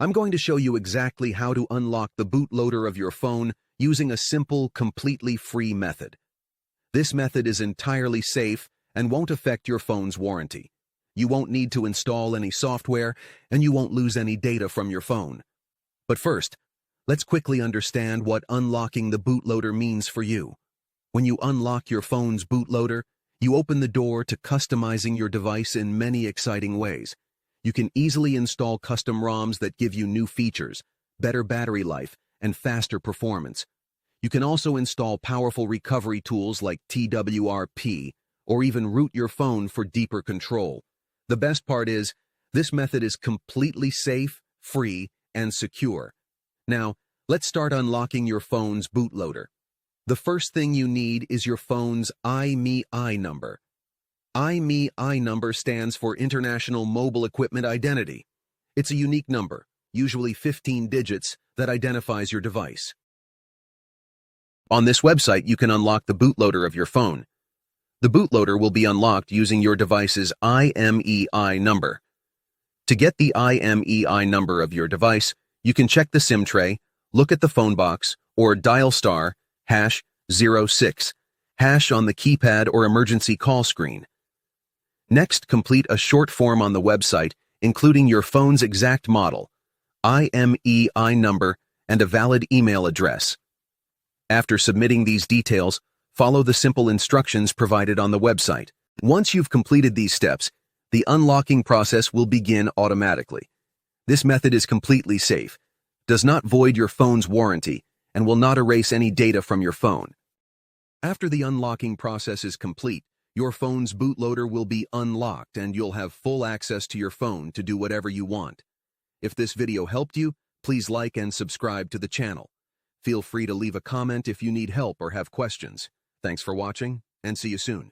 I'm going to show you exactly how to unlock the bootloader of your phone using a simple, completely free method. This method is entirely safe and won't affect your phone's warranty. You won't need to install any software, and you won't lose any data from your phone. But first, let's quickly understand what unlocking the bootloader means for you. When you unlock your phone's bootloader, you open the door to customizing your device in many exciting ways. You can easily install custom ROMs that give you new features, better battery life, and faster performance. You can also install powerful recovery tools like TWRP, or even root your phone for deeper control. The best part is, this method is completely safe, free, and secure. Now, let's start unlocking your phone's bootloader. The first thing you need is your phone's IMEI number. IMEI number stands for International Mobile Equipment Identity. It's a unique number, usually 15 digits, that identifies your device. On this website, you can unlock the bootloader of your phone. The bootloader will be unlocked using your device's IMEI number. To get the IMEI number of your device, you can check the SIM tray, look at the phone box, or dial *#06# on the keypad or emergency call screen. Next, complete a short form on the website, including your phone's exact model, IMEI number, and a valid email address. After submitting these details, follow the simple instructions provided on the website. Once you've completed these steps, the unlocking process will begin automatically. This method is completely safe, does not void your phone's warranty, and will not erase any data from your phone. After the unlocking process is complete, your phone's bootloader will be unlocked and you'll have full access to your phone to do whatever you want. If this video helped you, please like and subscribe to the channel. Feel free to leave a comment if you need help or have questions. Thanks for watching, and see you soon.